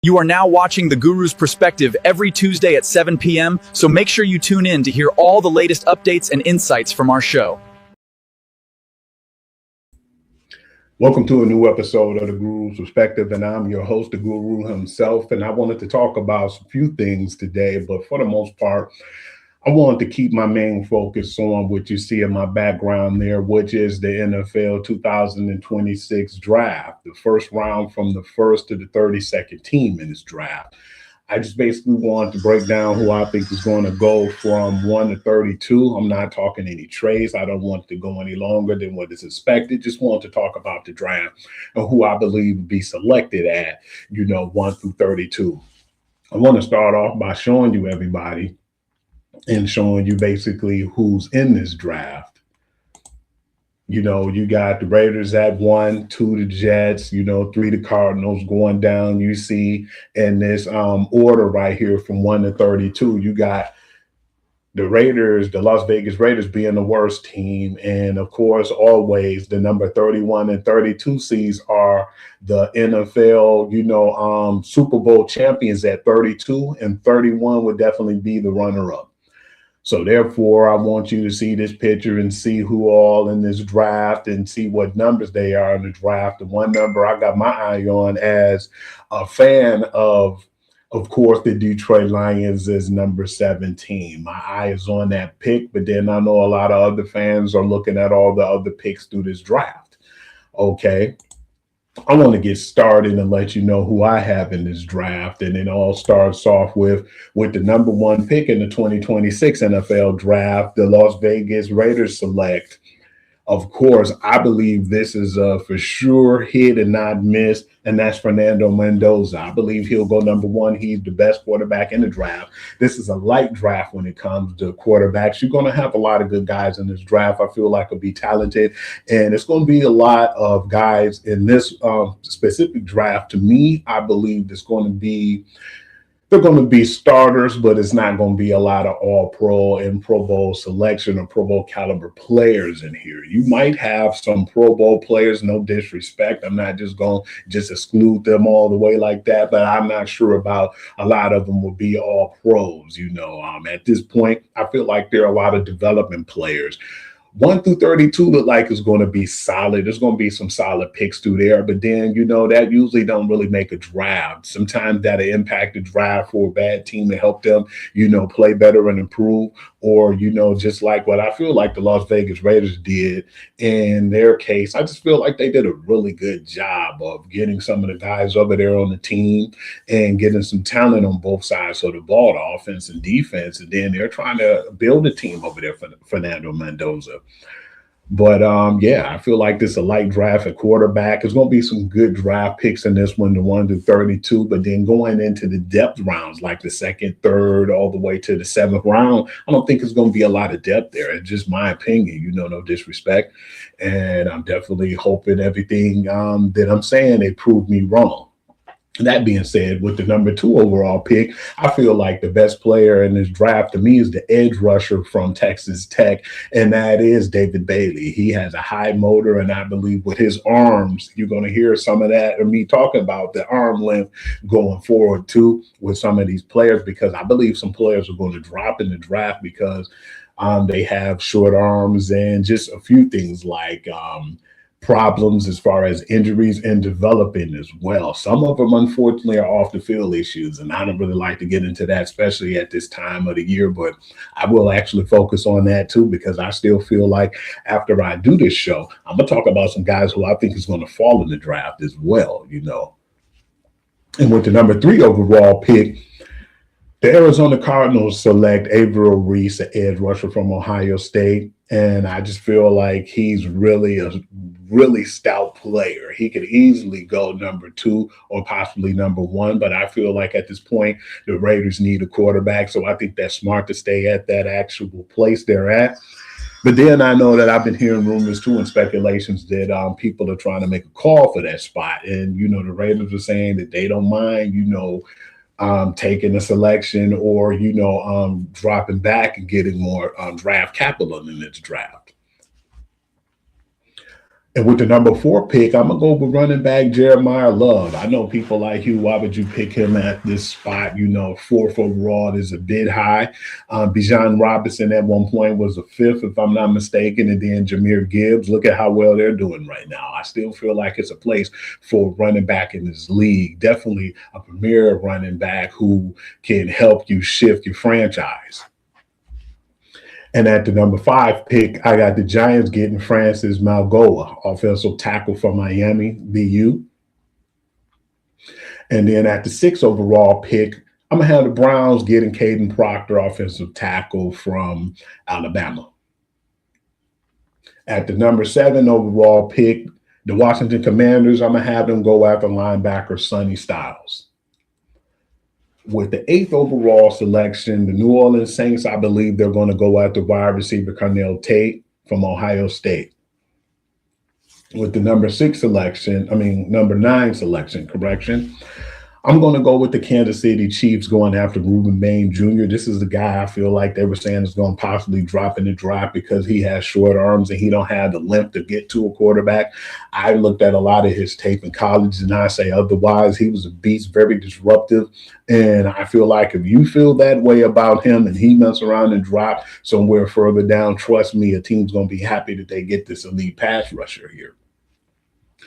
You are now watching The Guru's Perspective every Tuesday at 7 p.m., so make sure you tune in to hear all the latest updates and insights from our show. Welcome to a new episode of The Guru's Perspective, and I'm your host, the Guru himself, and I wanted to talk about a few things today, but for the most part, I wanted to keep my main focus on what you see in my background there, which is the NFL 2026 draft, the first round from the first to the 32nd team in this draft. I just basically wanted to break down who I think is going to go from 1 to 32. I'm not talking any trades. I don't want to go any longer than what is expected. Just want to talk about the draft and who I believe will be selected at, 1 through 32. I want to start off by showing you everybody and showing you basically who's in this draft. You got the Raiders at 1, 2 the Jets, 3 the Cardinals going down. You see in this order right here from 1 to 32, you got the Raiders, the Las Vegas Raiders being the worst team. And of course, always the number 31 and 32 seeds are the NFL, Super Bowl champions at 32, and 31 would definitely be the runner-up. So therefore, I want you to see this picture and see who all in this draft and see what numbers they are in the draft. The one number I got my eye on as a fan of course, the Detroit Lions is number 17. My eye is on that pick, but then I know a lot of other fans are looking at all the other picks through this draft. Okay. I want to get started and let you know who I have in this draft. And it all starts off with the number 1 pick in the 2026 NFL draft, the Las Vegas Raiders select. Of course, I believe this is a for sure hit and not miss, and that's Fernando Mendoza. I believe he'll go number 1. He's the best quarterback in the draft. This is a light draft when it comes to quarterbacks. You're going to have a lot of good guys in this draft. I feel like it'll be talented, and it's going to be a lot of guys in this specific draft. To me, I believe they're going to be starters, but it's not going to be a lot of all-pro and Pro Bowl selection or Pro Bowl caliber players in here. You might have some Pro Bowl players, no disrespect. I'm not just going to exclude them all the way like that, but I'm not sure about a lot of them will be all pros. At this point, I feel like there are a lot of development players. 1 through 32 look like it's going to be solid. There's going to be some solid picks through there, but then, that usually don't really make a draft. Sometimes that'll impact the draft for a bad team to help them, play better and improve, or, just like what I feel like the Las Vegas Raiders did in their case. I just feel like they did a really good job of getting some of the guys over there on the team and getting some talent on both sides of the ball, the offense and defense, and then they're trying to build a team over there for Fernando Mendoza. But I feel like this is a light draft at quarterback. There's going to be some good draft picks in this one, the 1 to 32. But then going into the depth rounds, like the 2nd, 3rd, all the way to the 7th round, I don't think there's going to be a lot of depth there. It's just my opinion, no disrespect. And I'm definitely hoping everything that I'm saying, they prove me wrong. That being said, with the number 2 overall pick, I feel like the best player in this draft to me is the edge rusher from Texas Tech, and that is David Bailey. He has a high motor, and I believe with his arms, you're going to hear some of that, and me talking about the arm length going forward too with some of these players, because I believe some players are going to drop in the draft because they have short arms and just a few things like problems as far as injuries and developing as well. Some of them, unfortunately, are off the field issues, and I don't really like to get into that, especially at this time of the year, but I will actually focus on that too, because I still feel like after I do this show, I'm going to talk about some guys who I think is going to fall in the draft as well, And with the number 3 overall pick, the Arizona Cardinals select Averill Reese, an edge rusher from Ohio State. And I just feel like he's really a really stout player. He could easily go number 2 or possibly number 1. But I feel like at this point, the Raiders need a quarterback. So I think that's smart to stay at that actual place they're at. But then I know that I've been hearing rumors too and speculations that people are trying to make a call for that spot. And, the Raiders are saying that they don't mind, taking a selection or, dropping back and getting more draft capital in this draft. And with the number 4 pick, I'm going to go with running back Jeremiah Love. I know people like you. Why would you pick him at this spot? 4th overall is a bit high. Bijan Robinson at one point was a 5th, if I'm not mistaken. And then Jahmyr Gibbs. Look at how well they're doing right now. I still feel like it's a place for running back in this league. Definitely a premier running back who can help you shift your franchise. And at the number 5 pick, I got the Giants getting Francis Malgoa, offensive tackle from Miami, BU. And then at the 6th overall pick, I'm going to have the Browns getting Caden Proctor, offensive tackle from Alabama. At the number 7 overall pick, the Washington Commanders, I'm going to have them go after linebacker Sonny Styles. With the 8th overall selection, the New Orleans Saints, I believe they're going to go after wide receiver Cornell Tate from Ohio State. With the number 9 selection, I'm going to go with the Kansas City Chiefs going after Reuben Bain Jr. This is the guy I feel like they were saying is going to possibly drop in the draft because he has short arms and he don't have the length to get to a quarterback. I looked at a lot of his tape in college and I say otherwise. He was a beast, very disruptive. And I feel like if you feel that way about him and he mess around and drop somewhere further down, trust me, a team's going to be happy that they get this elite pass rusher here.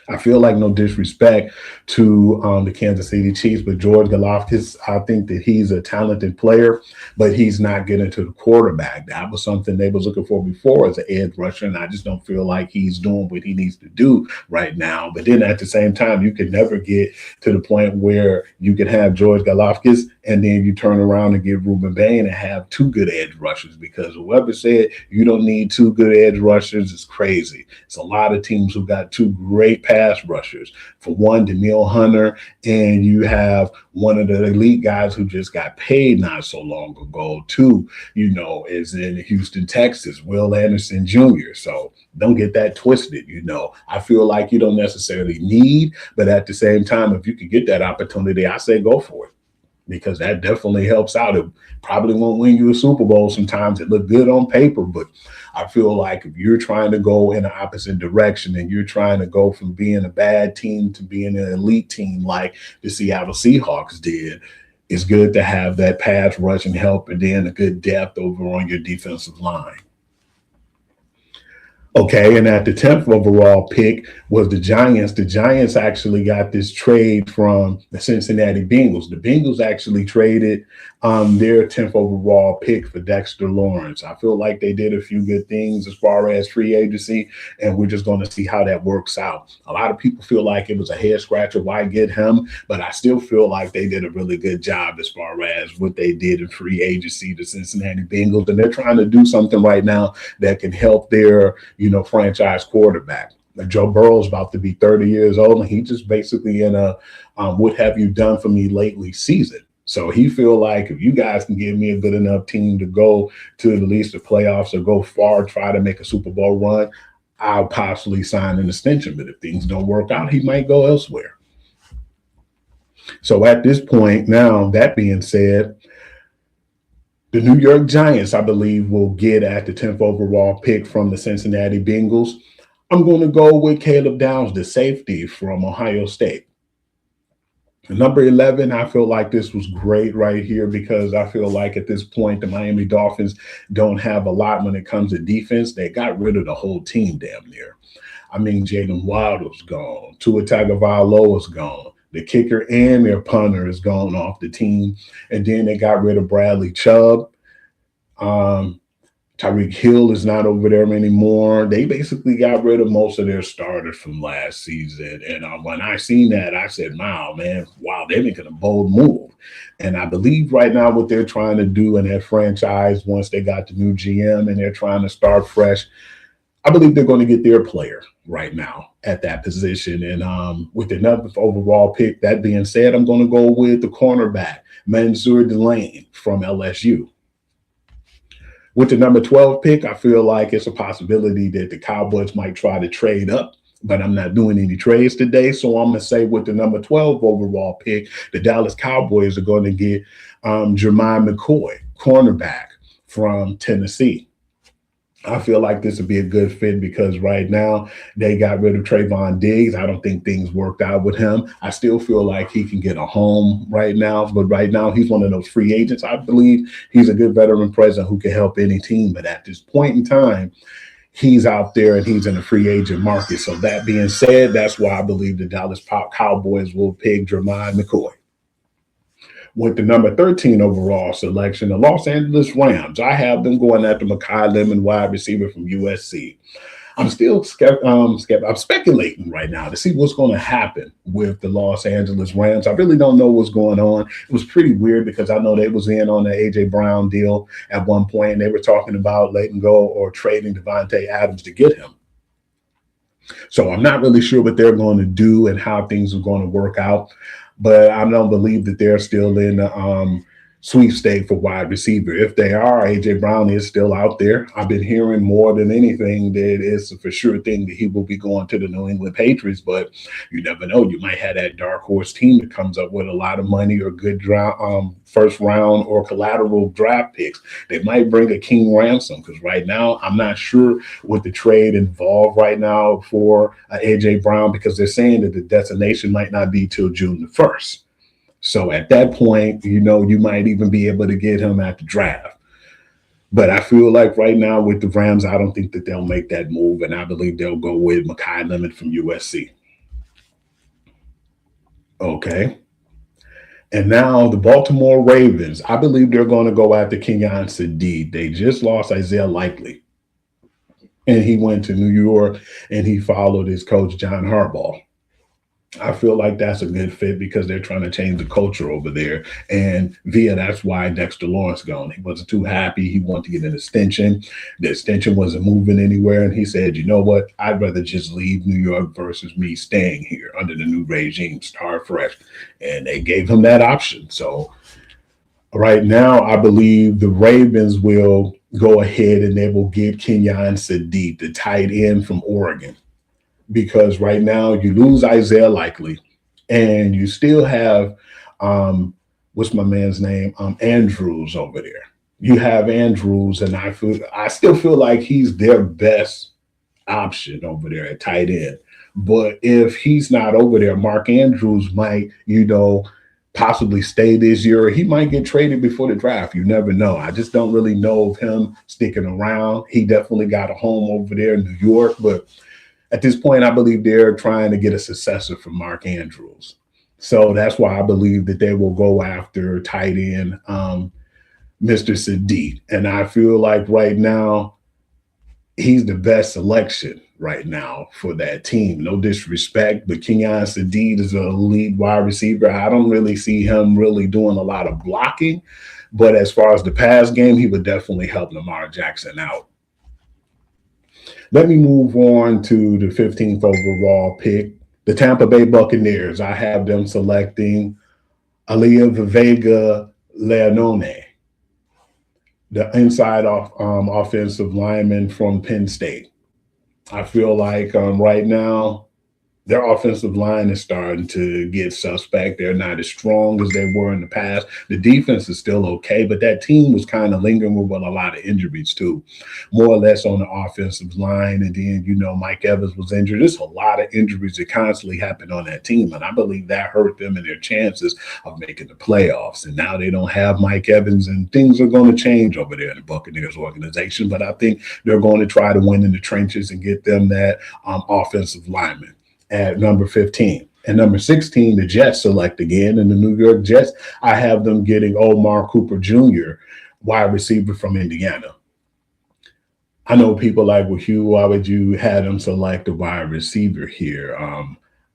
I feel like no disrespect to the Kansas City Chiefs, but George Galoftis, I think that he's a talented player, but he's not getting to the quarterback. That was something they was looking for before as an edge rusher, and I just don't feel like he's doing what he needs to do right now. But then at the same time, you can never get to the point where you can have George Galoftis and then you turn around and get Reuben Bain and have 2 good edge rushers, because whoever said you don't need 2 good edge rushers is crazy. It's a lot of teams who got 2 great pass rushers. For one, Danielle Hunter, and you have one of the elite guys who just got paid not so long ago, too, is in Houston, Texas, Will Anderson Jr. So don't get that twisted. I feel like you don't necessarily need, but at the same time, if you could get that opportunity, I say go for it, because that definitely helps out. It probably won't win you a Super Bowl. Sometimes it look good on paper, but I feel like if you're trying to go in the opposite direction and you're trying to go from being a bad team to being an elite team like the Seattle Seahawks did, it's good to have that pass rushing help and then a good depth over on your defensive line. Okay, and at the 10th overall pick was the Giants. The Giants actually got this trade from the Cincinnati Bengals. The Bengals actually traded their 10th overall pick for Dexter Lawrence. I feel like they did a few good things as far as free agency, and we're just going to see how that works out. A lot of people feel like it was a head scratcher, why get him? But I still feel like they did a really good job as far as what they did in free agency, the Cincinnati Bengals, and they're trying to do something right now that can help their franchise quarterback. Joe Burrow's about to be 30 years old, and he just basically in a what have you done for me lately season. So he feel like if you guys can give me a good enough team to go to at least the playoffs or go far, try to make a Super Bowl run, I'll possibly sign an extension. But if things don't work out, he might go elsewhere. So at this point now, that being said, the New York Giants, I believe, will get at the 10th overall pick from the Cincinnati Bengals. I'm going to go with Caleb Downs, the safety from Ohio State. Number 11, I feel like this was great right here because I feel like at this point, the Miami Dolphins don't have a lot when it comes to defense. They got rid of the whole team damn near. I mean, Jalen Waddle's gone. Tua Tagovailoa's gone. The kicker and their punter is gone off the team. And then they got rid of Bradley Chubb. Tyreek Hill is not over there anymore. They basically got rid of most of their starters from last season. And when I seen that, I said, wow, they're making a bold move. And I believe right now what they're trying to do in that franchise, once they got the new GM and they're trying to start fresh, I believe they're going to get their player right now at that position. And with another overall pick, that being said, I'm going to go with the cornerback, Mansour Delane from LSU. With the number 12 pick, I feel like it's a possibility that the Cowboys might try to trade up, but I'm not doing any trades today. So I'm going to say with the number 12 overall pick, the Dallas Cowboys are going to get Jermichael McCoy, cornerback from Tennessee. I feel like this would be a good fit because right now they got rid of Trayvon Diggs. I don't think things worked out with him. I still feel like he can get a home right now, but right now he's one of those free agents. I believe he's a good veteran presence who can help any team. But at this point in time, he's out there and he's in a free agent market. So that being said, that's why I believe the Dallas Cowboys will pick Jermichael McCoy. With the number 13 overall selection, the Los Angeles Rams. I have them going after Mekhi Lemon, wide receiver from USC. I'm still I'm speculating right now to see what's going to happen with the Los Angeles Rams. I really don't know what's going on. It was pretty weird because I know they was in on the A.J. Brown deal at one point, and they were talking about letting go or trading Devontae Adams to get him. So I'm not really sure what they're going to do and how things are going to work out. But I don't believe that they're still in the sweepstake for wide receiver. If they are, A.J. Brown is still out there. I've been hearing more than anything that it's a for sure thing that he will be going to the New England Patriots, but you never know. You might have that dark horse team that comes up with a lot of money or good first round or collateral draft picks. They might bring a king ransom because right now I'm not sure what the trade involved right now for A.J. Brown because they're saying that the destination might not be till June the 1st. So at that point, you might even be able to get him at the draft. But I feel like right now with the Rams, I don't think that they'll make that move. And I believe they'll go with Mekhi Lemon from USC. Okay. And now the Baltimore Ravens, I believe they're going to go after Kenyon Sadiq. They just lost Isaiah Likely. And he went to New York and he followed his coach, John Harbaugh. I feel like that's a good fit because they're trying to change the culture over there. And that's why Dexter Lawrence gone. He wasn't too happy. He wanted to get an extension. The extension wasn't moving anywhere. And he said, you know what? I'd rather just leave New York versus me staying here under the new regime, start fresh. And they gave him that option. So right now, I believe the Ravens will go ahead and they will get Kenyon Sadiq, the tight end from Oregon. Because right now you lose Isaiah Likely and you still have what's my man's name? Andrews over there. You have Andrews, and I still feel like he's their best option over there at tight end. But if he's not over there, Mark Andrews might, possibly stay this year. He might get traded before the draft. You never know. I just don't really know of him sticking around. He definitely got a home over there in New York, but at this point, I believe they're trying to get a successor for Mark Andrews. So that's why I believe that they will go after tight end Mr. Sadiq. And I feel like right now, he's the best selection right now for that team. No disrespect, but Kenyon Sadiq is a lead wide receiver. I don't really see him really doing a lot of blocking. But as far as the pass game, he would definitely help Lamar Jackson out. Let me move on to the 15th overall pick, the Tampa Bay Buccaneers. I have them selecting Alia Vega Leonone, the inside offensive lineman from Penn State. I feel like right now their offensive line is starting to get suspect. They're not as strong as they were in the past. The defense is still okay, but that team was kind of lingering with a lot of injuries too, more or less on the offensive line. And then, Mike Evans was injured. There's a lot of injuries that constantly happen on that team. And I believe that hurt them in their chances of making the playoffs. And now they don't have Mike Evans, and things are going to change over there in the Buccaneers organization. But I think they're going to try to win in the trenches and get them that offensive lineman at number 15. And number 16, the Jets select again. And the New York Jets, I have them getting Omar Cooper Jr., wide receiver from Indiana. I know people like, well, Hugh, why would you have them select a wide receiver here?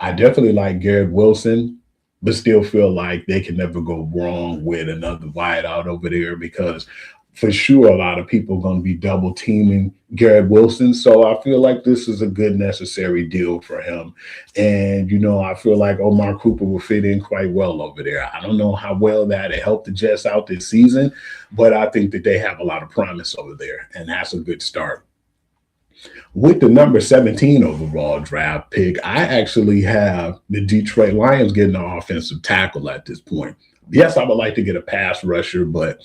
I definitely like Garrett Wilson, but still feel like they can never go wrong with another wideout over there because for sure, a lot of people are going to be double teaming Garrett Wilson. So I feel like this is a good necessary deal for him. And, I feel like Omar Cooper will fit in quite well over there. I don't know how well that helped the Jets out this season, but I think that they have a lot of promise over there. And that's a good start. With the number 17 overall draft pick, I actually have the Detroit Lions getting an offensive tackle at this point. Yes, I would like to get a pass rusher, but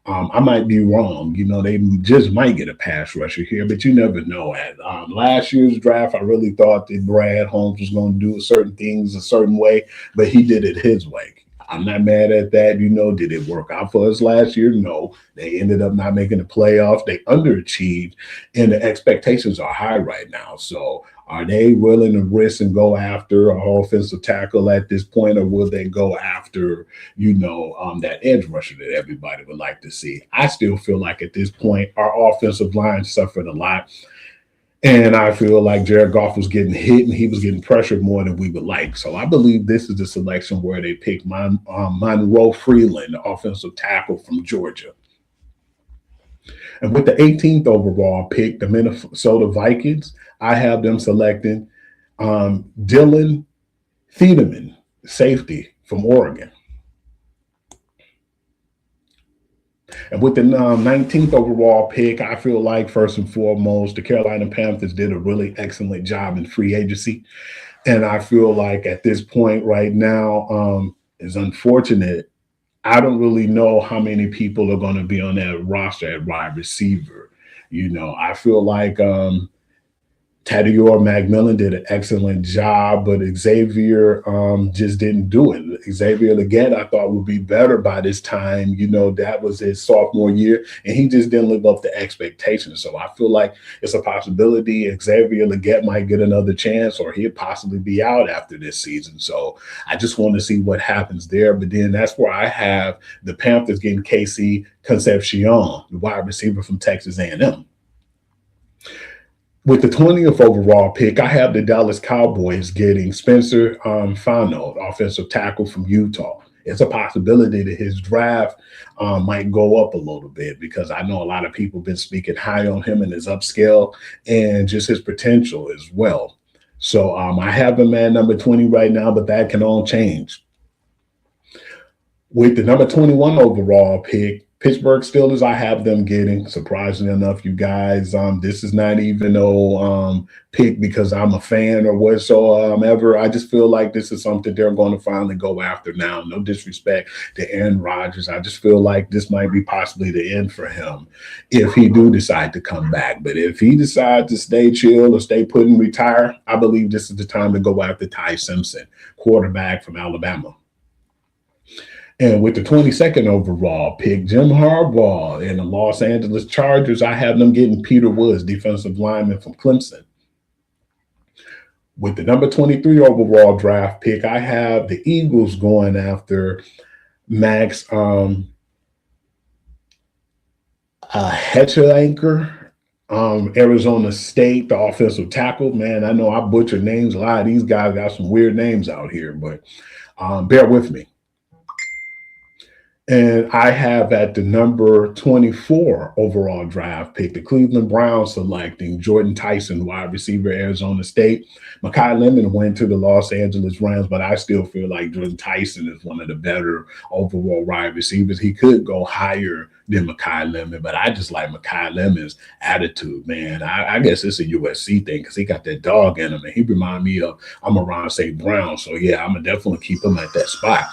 I might be wrong. They just might get a pass rusher here, but you never know. At last year's draft, I really thought that Brad Holmes was going to do certain things a certain way, but he did it his way. I'm not mad at that. Did it work out for us last year? No. They ended up not making the playoffs. They underachieved, and the expectations are high right now. So are they willing to risk and go after an offensive tackle at this point, or will they go after, that edge rusher that everybody would like to see? I still feel like at this point, our offensive line suffered a lot. And I feel like Jared Goff was getting hit and he was getting pressured more than we would like. So I believe this is the selection where they pick Monroe Freeland, the offensive tackle from Georgia. And with the 18th overall pick, the Minnesota Vikings, I have them selecting Dylan Thiedemann, safety from Oregon. And with the 19th overall pick, I feel like first and foremost, the Carolina Panthers did a really excellent job in free agency. And I feel like at this point right now, is unfortunate. I don't really know how many people are going to be on that roster at wide receiver. I feel like Tadior McMillan did an excellent job, but Xavier just didn't do it. Xavier Legette, I thought, would be better by this time. That was his sophomore year, and he just didn't live up to expectations. So I feel like it's a possibility Xavier Legette might get another chance, or he'll possibly be out after this season. So I just want to see what happens there. But then that's where I have the Panthers getting Casey Concepcion, the wide receiver from Texas A&M. With the 20th overall pick, I have the Dallas Cowboys getting Spencer Fano, offensive tackle from Utah. It's a possibility that his draft might go up a little bit, because I know a lot of people have been speaking high on him and his upscale and just his potential as well. So I have him at number 20 right now, but that can all change. With the number 21 overall pick, Pittsburgh Steelers, I have them getting, surprisingly enough, you guys, this is not even no pick because I'm a fan or whatsoever. I just feel like this is something they're going to finally go after now. No disrespect to Aaron Rodgers. I just feel like this might be possibly the end for him if he do decide to come back. But if he decides to stay chill or stay put and retire, I believe this is the time to go after Ty Simpson, quarterback from Alabama. And with the 22nd overall pick, Jim Harbaugh and the Los Angeles Chargers, I have them getting Peter Woods, defensive lineman from Clemson. With the number 23 overall draft pick, I have the Eagles going after Max Hetchelanker, Arizona State, the offensive tackle. Man, I know I butchered names. A lot of these guys got some weird names out here, but bear with me. And I have at the number 24 overall draft pick, the Cleveland Browns selecting Jordan Tyson, wide receiver, Arizona State. Mekhi Lemon went to the Los Angeles Rams, but I still feel like Jordan Tyson is one of the better overall wide receivers. He could go higher than Mekhi Lemon, but I just like Mekhi Lemon's attitude, man. I guess it's a USC thing because he got that dog in him, and he reminds me of Amon-Ra St. Brown. So, yeah, I'm going to definitely keep him at that spot.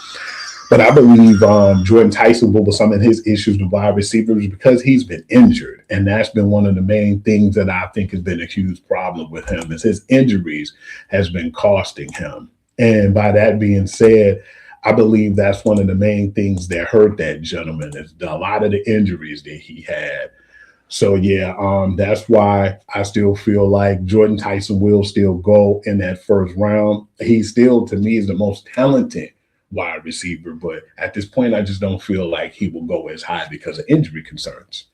But I believe Jordan Tyson will, with some of his issues with wide receivers, because he's been injured. And that's been one of the main things that I think has been a huge problem with him, is his injuries has been costing him. And by that being said, I believe that's one of the main things that hurt that gentleman, is a lot of the injuries that he had. So, yeah, that's why I still feel like Jordan Tyson will still go in that first round. He still, to me, is the most talented wide receiver, but at this point, I just don't feel like he will go as high because of injury concerns.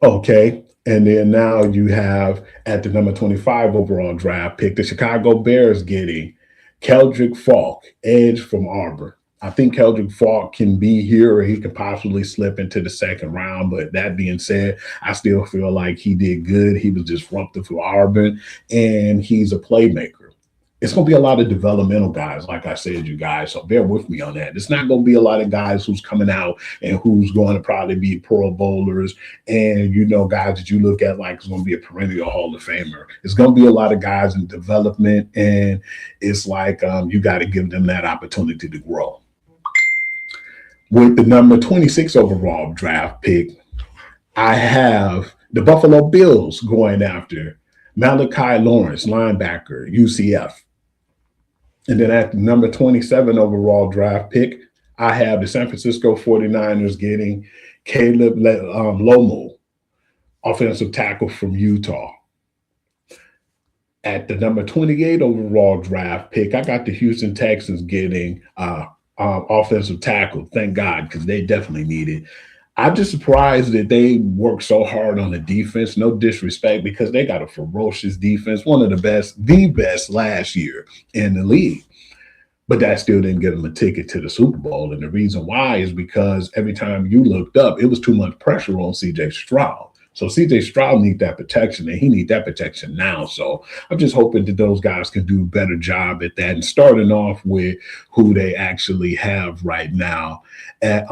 Okay, and then now you have at the number 25 overall draft pick, the Chicago Bears getting Keldrick Falk, edge from Auburn. I think Keldrick Falk can be here, or he could possibly slip into the second round. But that being said, I still feel like he did good. He was disruptive for Auburn, and he's a playmaker. It's going to be a lot of developmental guys, like I said, you guys. So bear with me on that. It's not going to be a lot of guys who's coming out and who's going to probably be Pro Bowlers and, guys that you look at like it's going to be a perennial Hall of Famer. It's going to be a lot of guys in development, and it's like you got to give them that opportunity to grow. With the number 26 overall draft pick, I have the Buffalo Bills going after Malachi Lawrence, linebacker, UCF. And then at the number 27 overall draft pick, I have the San Francisco 49ers getting Caleb Lomo, offensive tackle from Utah. At the number 28 overall draft pick, I got the Houston Texans getting offensive tackle. Thank God, because they definitely need it. I'm just surprised that they worked so hard on the defense. No disrespect, because they got a ferocious defense, one of the best last year in the league. But that still didn't get them a ticket to the Super Bowl. And the reason why is because every time you looked up, it was too much pressure on CJ Stroud. So CJ Stroud needs that protection, and he needs that protection now. So I'm just hoping that those guys can do a better job at that. And starting off with who they actually have right now at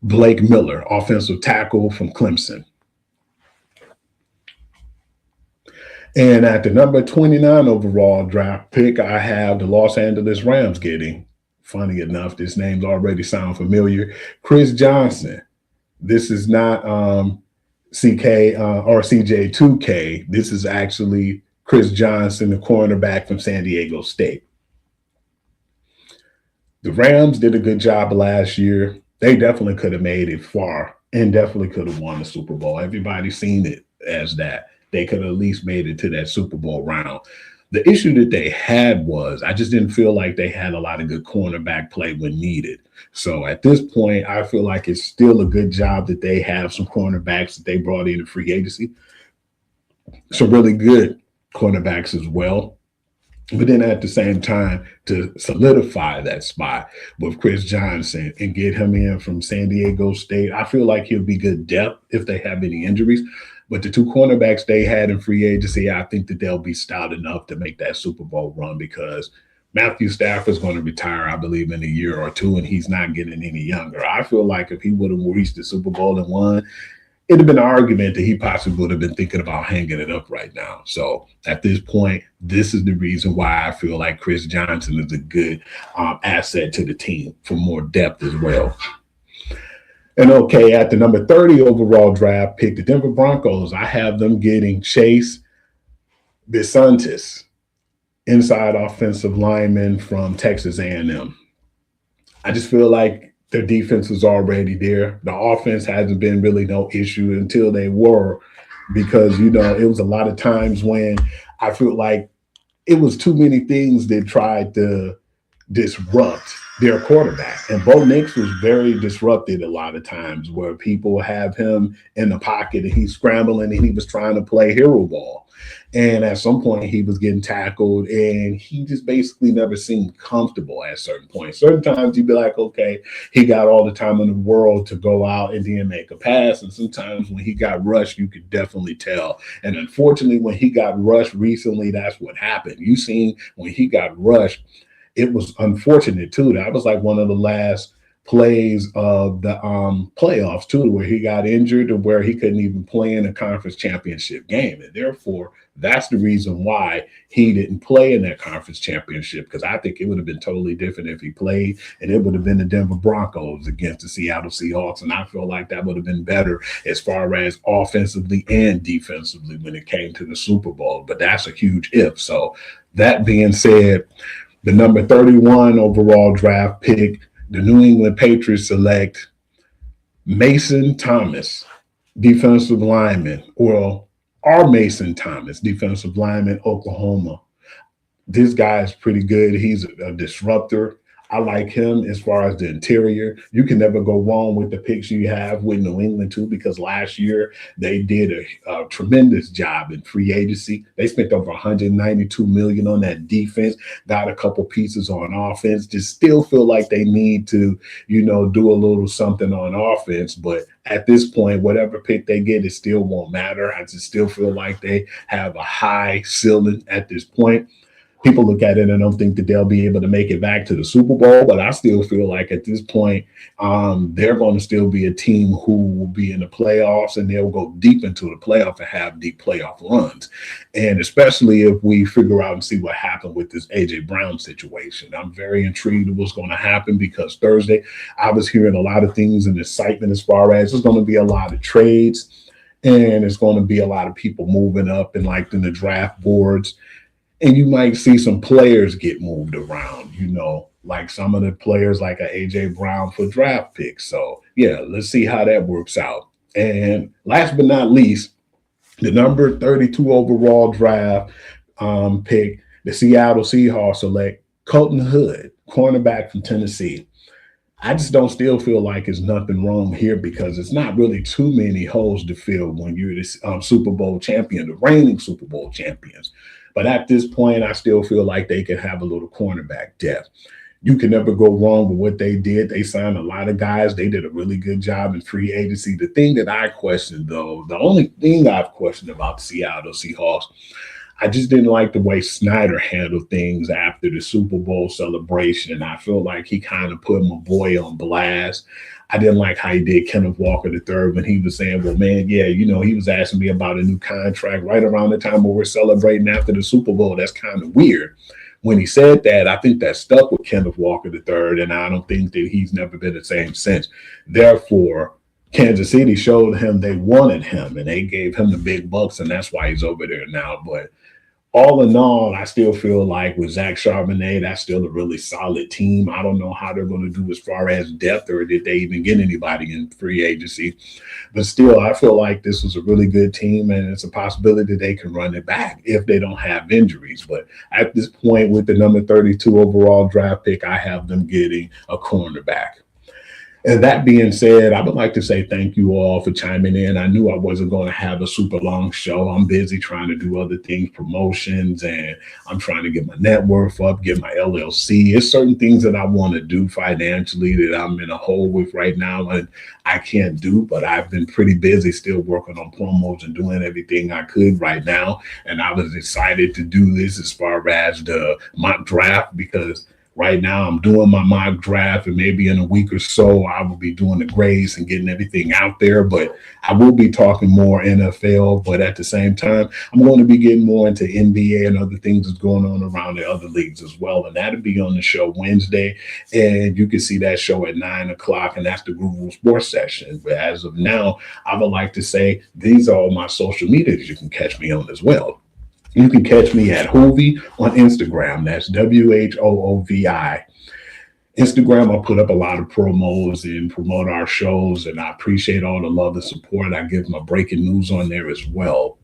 Blake Miller, offensive tackle from Clemson. And at the number 29 overall draft pick, I have the Los Angeles Rams getting, funny enough, this name's already sound familiar, Chris Johnson. This is not CK or CJ2K. This is actually Chris Johnson, the cornerback from San Diego State. The Rams did a good job last year. They definitely could have made it far and definitely could have won the Super Bowl. Everybody's seen it as that. They could have at least made it to that Super Bowl round. The issue that they had was I just didn't feel like they had a lot of good cornerback play when needed. So at this point, I feel like it's still a good job that they have some cornerbacks that they brought in free agency. Some really good cornerbacks as well. But then at the same time, to solidify that spot with Chris Johnson and get him in from San Diego State, I feel like he'll be good depth if they have any injuries. But the two cornerbacks they had in free agency, I think that they'll be stout enough to make that Super Bowl run, because Matthew Stafford's going to retire, I believe, in a year or two, and he's not getting any younger. I feel like if he would have reached the Super Bowl and won, it'd have been an argument that he possibly would have been thinking about hanging it up right now. So at this point, this is the reason why I feel like Chris Johnson is a good asset to the team for more depth as well. And okay, at the number 30 overall draft pick, the Denver Broncos, I have them getting Chase Bisontis, inside offensive lineman from Texas A&M. I just feel like their defense is already there. The offense hasn't been really no issue until they were, because, you know, it was a lot of times when I feel like it was too many things that tried to disrupt their quarterback. And Bo Nix was very disrupted a lot of times, where people have him in the pocket and he's scrambling and he was trying to play hero ball. And at some point he was getting tackled and he just basically never seemed comfortable at certain points. Certain times you'd be like, okay, he got all the time in the world to go out and then make a pass. And sometimes when he got rushed, you could definitely tell. And unfortunately, when he got rushed recently, that's what happened. You seen when he got rushed, it was unfortunate too. That was like one of the last plays of the playoffs too, where he got injured and where he couldn't even play in a conference championship game. And therefore, that's the reason why he didn't play in that conference championship, because I think it would have been totally different if he played, and it would have been the Denver Broncos against the Seattle Seahawks. And I feel like that would have been better as far as offensively and defensively when it came to the Super Bowl. But that's a huge if. So that being said, the number 31 overall draft pick, the New England Patriots select Mason Thomas, defensive lineman, or Mason Thomas, defensive lineman, Oklahoma. This guy is pretty good. He's a disruptor. I like him as far as the interior. You can never go wrong with the picks you have with New England too, because last year they did a tremendous job in free agency. They spent over $192 million on that defense, got a couple pieces on offense. Just still feel like they need to, you know, do a little something on offense. But at this point, whatever pick they get, it still won't matter. I just still feel like they have a high ceiling at this point. people look at it and don't think that they'll be able to make it back to the Super Bowl. But I still feel like at this point, they're going to still be a team who will be in the playoffs, and they'll go deep into the playoff and have deep playoff runs. And especially if we figure out and see what happened with this AJ Brown situation. I'm very intrigued of what's going to happen, because Thursday I was hearing a lot of things and excitement as far as there's going to be a lot of trades, and it's going to be a lot of people moving up and like in the draft boards. And you might see some players get moved around, like some of the players like a AJ Brown for draft picks. So yeah, let's see how that works out. And last but not least, the number 32 overall draft pick, the Seattle Seahawks select Colton Hood, cornerback from Tennessee. I just don't still feel like there's nothing wrong here, because it's not really too many holes to fill when you're the Super Bowl champion, the reigning Super Bowl champions. But at this point, I still feel like they can have a little cornerback depth. You can never go wrong with what they did. They signed a lot of guys. They did a really good job in free agency. The thing that I questioned, though, the only thing I've questioned about the Seattle Seahawks, I just didn't like the way Snyder handled things after the Super Bowl celebration. I feel like he kind of put my boy on blast. I didn't like how he did Kenneth Walker III when he was saying, well, man, yeah, he was asking me about a new contract right around the time when we're celebrating after the Super Bowl. That's kind of weird. When he said that, I think that stuck with Kenneth Walker III, and I don't think that he's never been the same since. Therefore, Kansas City showed him they wanted him, and they gave him the big bucks, and that's why he's over there now. But all in all, I still feel like with Zach Charbonnet, that's still a really solid team. I don't know how they're going to do as far as depth, or did they even get anybody in free agency. But still, I feel like this was a really good team, and it's a possibility they can run it back if they don't have injuries. But at this point, with the number 32 overall draft pick, I have them getting a cornerback. And that being said, I would like to say thank you all for chiming in. I knew I wasn't going to have a super long show. I'm busy trying to do other things, promotions, and I'm trying to get my net worth up, get my LLC. It's certain things that I want to do financially that I'm in a hole with right now and I can't do, but I've been pretty busy still working on promos and doing everything I could right now. And I was excited to do this as far as the mock draft, because right now, I'm doing my mock draft, and maybe in a week or so, I will be doing the grades and getting everything out there. But I will be talking more NFL. But at the same time, I'm going to be getting more into NBA and other things that's going on around the other leagues as well. And that'll be on the show Wednesday. And you can see that show at 9 o'clock, and that's the Groove Sports Session. But as of now, I would like to say these are all my social medias you can catch me on as well. You can catch me at Hovey on Instagram. That's WHOOVI. Instagram, I put up a lot of promos and promote our shows, and I appreciate all the love and support. I give my breaking news on there as well.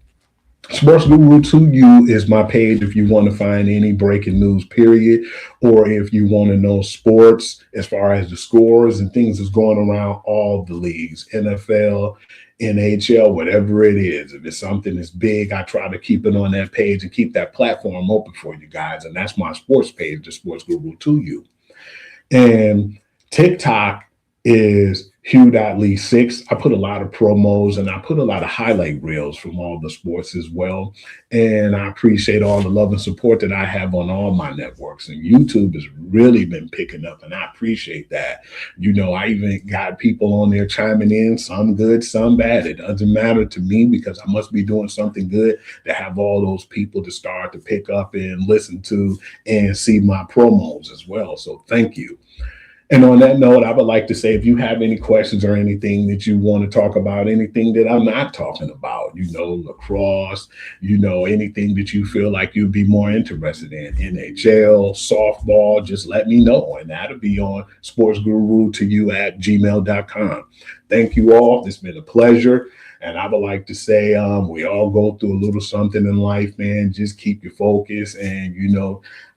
Sports Guru 2U is my page if you want to find any breaking news, period, or if you want to know sports as far as the scores and things that's going around all the leagues, NFL, NHL, whatever it is. If it's something that's big, I try to keep it on that page and keep that platform open for you guys. And that's my sports page, the Sports Guru 2U. And TikTok is Hugh.Lee6. I put a lot of promos and I put a lot of highlight reels from all the sports as well. And I appreciate all the love and support that I have on all my networks. And YouTube has really been picking up, and I appreciate that. I even got people on there chiming in, some good, some bad. It doesn't matter to me, because I must be doing something good to have all those people to start to pick up and listen to and see my promos as well. So thank you. And on that note, I would like to say, if you have any questions or anything that you want to talk about, anything that I'm not talking about, lacrosse, anything that you feel like you'd be more interested in, NHL, softball, just let me know. And that'll be on sportsguru2u@gmail.com. Thank you all. It's been a pleasure. And I would like to say, we all go through a little something in life, man. Just keep your focus. And,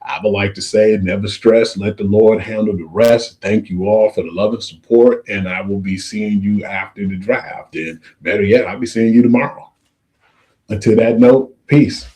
I would like to say, never stress. Let the Lord handle the rest. Thank you all for the love and support. And I will be seeing you after the draft. And better yet, I'll be seeing you tomorrow. Until that note, peace.